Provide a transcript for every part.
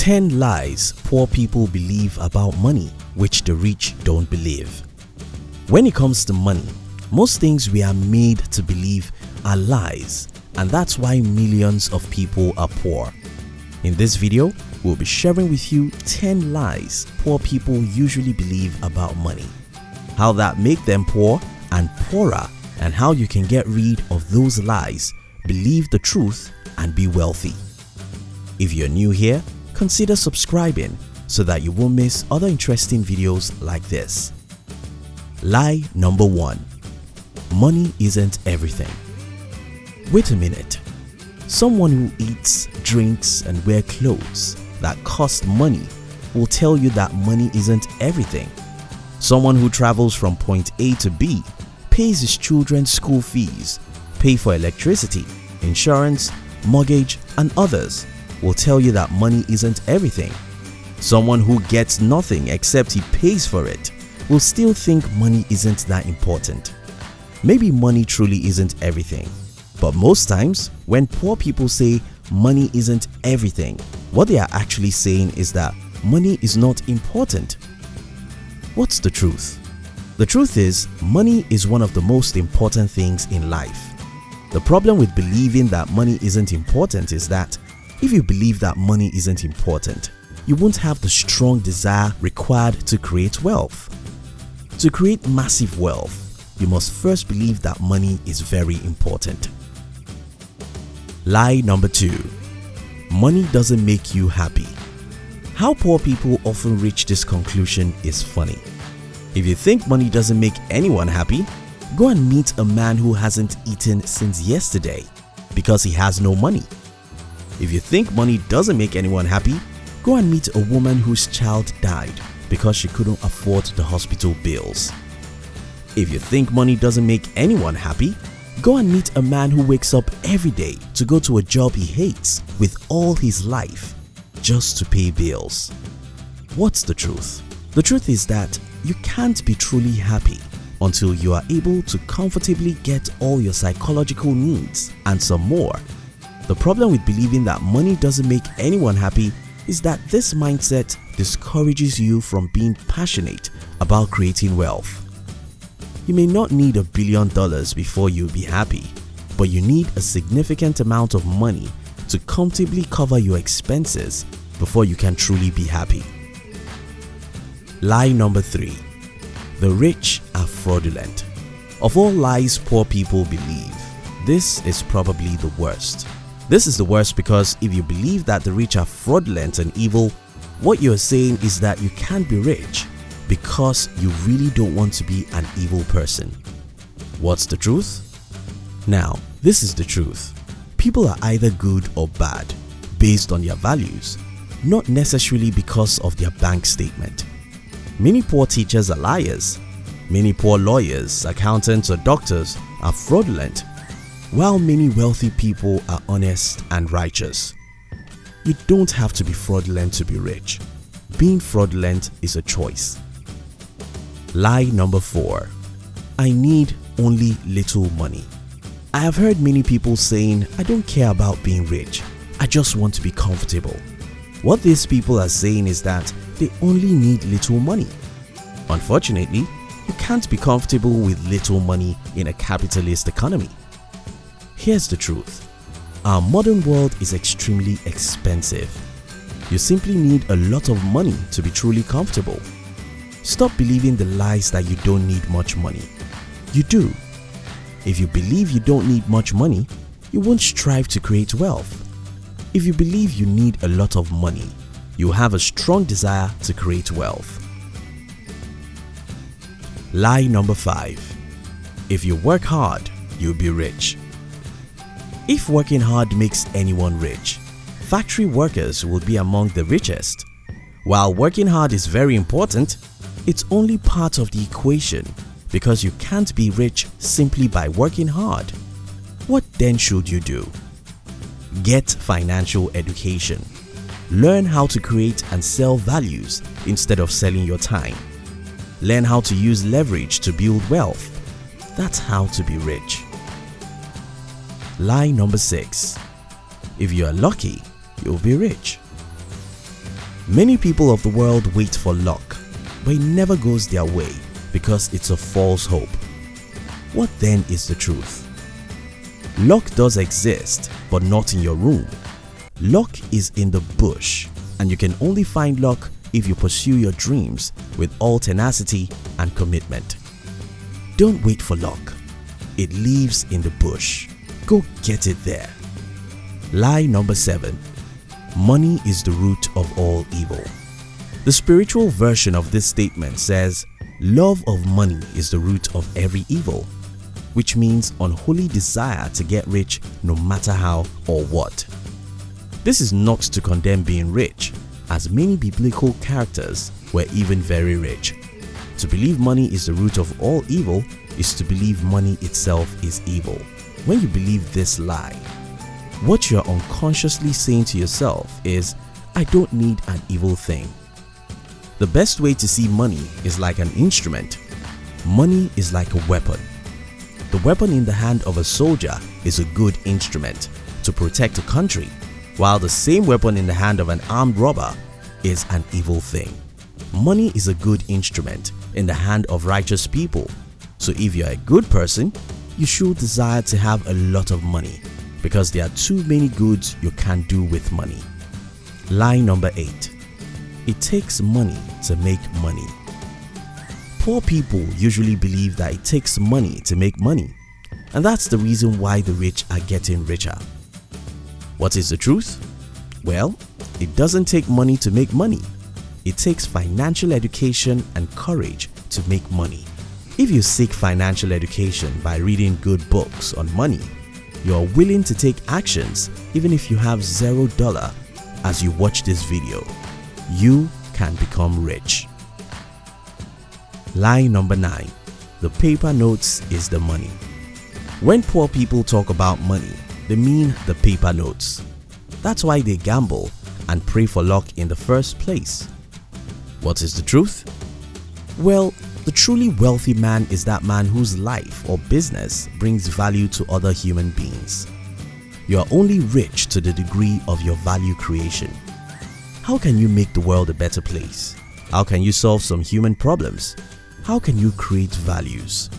10 lies poor people believe about money which the rich don't believe. When it comes to money, most things we are made to believe are lies, and that's why millions of people are poor. In this video, we'll be sharing with you 10 lies poor people usually believe about money, how that make them poor and poorer, and how you can get rid of those lies, believe the truth, and be wealthy. If you're new here, consider subscribing so that you won't miss other interesting videos like this. Lie number 1. Money isn't everything. Wait a minute. Someone who eats, drinks, and wears clothes that cost money will tell you that money isn't everything. Someone who travels from point A to B, pays his children's school fees, pays for electricity, insurance, mortgage, and others will tell you that money isn't everything. Someone who gets nothing except he pays for it will still think money isn't that important. Maybe money truly isn't everything, but most times when poor people say money isn't everything, what they are actually saying is that money is not important. What's the truth? The truth is, money is one of the most important things in life. The problem with believing that money isn't important is that if you believe that money isn't important, you won't have the strong desire required to create wealth. To create massive wealth, you must first believe that money is very important. Lie number 2. Money doesn't make you happy. How poor people often reach this conclusion is funny. If you think money doesn't make anyone happy, go and meet a man who hasn't eaten since yesterday because he has no money. If you think money doesn't make anyone happy, go and meet a woman whose child died because she couldn't afford the hospital bills. If you think money doesn't make anyone happy, go and meet a man who wakes up every day to go to a job he hates with all his life just to pay bills. What's the truth? The truth is that you can't be truly happy until you are able to comfortably get all your psychological needs and some more. The problem with believing that money doesn't make anyone happy is that this mindset discourages you from being passionate about creating wealth. You may not need $1 billion before you'll be happy, but you need a significant amount of money to comfortably cover your expenses before you can truly be happy. Lie number 3. The rich are fraudulent. Of all lies poor people believe, this is probably the worst. This is the worst because if you believe that the rich are fraudulent and evil, what you're saying is that you can't be rich because you really don't want to be an evil person. What's the truth? Now, this is the truth. People are either good or bad based on their values, not necessarily because of their bank statement. Many poor teachers are liars. Many poor lawyers, accountants, or doctors are fraudulent, while many wealthy people are honest and righteous. You don't have to be fraudulent to be rich. Being fraudulent is a choice. Lie number 4. I need only little money. I have heard many people saying, I don't care about being rich, I just want to be comfortable. What these people are saying is that they only need little money. Unfortunately, you can't be comfortable with little money in a capitalist economy. Here's the truth. Our modern world is extremely expensive. You simply need a lot of money to be truly comfortable. Stop believing the lies that you don't need much money. You do. If you believe you don't need much money, you won't strive to create wealth. If you believe you need a lot of money, you have a strong desire to create wealth. Lie number 5. If you work hard, you'll be rich. If working hard makes anyone rich, factory workers will be among the richest. While working hard is very important, it's only part of the equation because you can't be rich simply by working hard. What then should you do? Get financial education. Learn how to create and sell values instead of selling your time. Learn how to use leverage to build wealth. That's how to be rich. Lie number 6. If you are lucky, you'll be rich. Many people of the world wait for luck, but it never goes their way because it's a false hope. What then is the truth? Luck does exist, but not in your room. Luck is in the bush, and you can only find luck if you pursue your dreams with all tenacity and commitment. Don't wait for luck. It lives in the bush. Go get it there. Lie number 7. Money is the root of all evil. The spiritual version of this statement says, love of money is the root of every evil, which means unholy desire to get rich no matter how or what. This is not to condemn being rich, as many biblical characters were even very rich. To believe money is the root of all evil is to believe money itself is evil. When you believe this lie, what you're unconsciously saying to yourself is, I don't need an evil thing. The best way to see money is like an instrument. Money is like a weapon. The weapon in the hand of a soldier is a good instrument to protect a country, while the same weapon in the hand of an armed robber is an evil thing. Money is a good instrument in the hand of righteous people. So if you're a good person, you should desire to have a lot of money, because there are too many goods you can do with money. Lie number 8. It takes money to make money. Poor people usually believe that it takes money to make money, and that's the reason why the rich are getting richer. What is the truth? Well, it doesn't take money to make money. It takes financial education and courage to make money. If you seek financial education by reading good books on money, you are willing to take actions even if you have $0 as you watch this video, you can become rich. Lie number 9. The paper notes is the money. When poor people talk about money, they mean the paper notes. That's why they gamble and pray for luck in the first place. What is the truth? Well, the truly wealthy man is that man whose life or business brings value to other human beings. You are only rich to the degree of your value creation. How can you make the world a better place? How can you solve some human problems? How can you create values?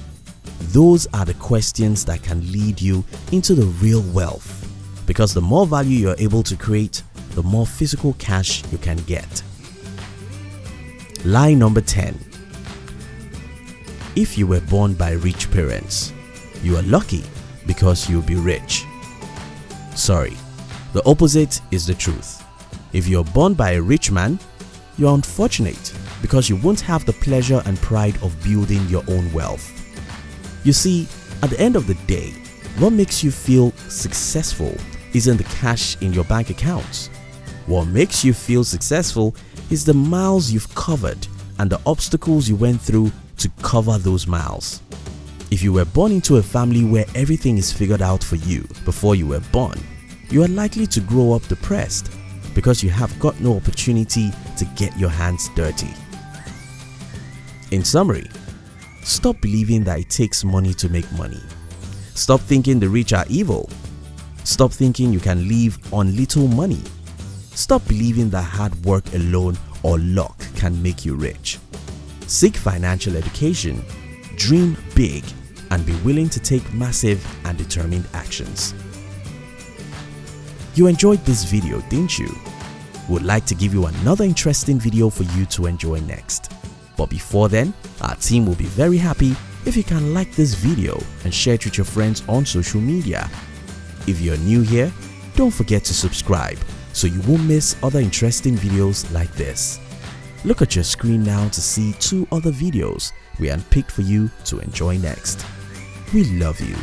Those are the questions that can lead you into the real wealth, because the more value you are able to create, the more physical cash you can get. Lie number 10. If you were born by rich parents, you are lucky because you'll be rich. Sorry, the opposite is the truth. If you're born by a rich man, you're unfortunate because you won't have the pleasure and pride of building your own wealth. You see, at the end of the day, what makes you feel successful isn't the cash in your bank accounts. What makes you feel successful is the miles you've covered and the obstacles you went through to cover those miles. If you were born into a family where everything is figured out for you before you were born, you are likely to grow up depressed because you have got no opportunity to get your hands dirty. In summary, stop believing that it takes money to make money. Stop thinking the rich are evil. Stop thinking you can live on little money. Stop believing that hard work alone or luck can make you rich. Seek financial education, dream big, and be willing to take massive and determined actions. You enjoyed this video, didn't you? Would like to give you another interesting video for you to enjoy next. But before then, our team will be very happy if you can like this video and share it with your friends on social media. If you're new here, don't forget to subscribe so you won't miss other interesting videos like this. Look at your screen now to see 2 other videos we handpicked for you to enjoy next. We love you.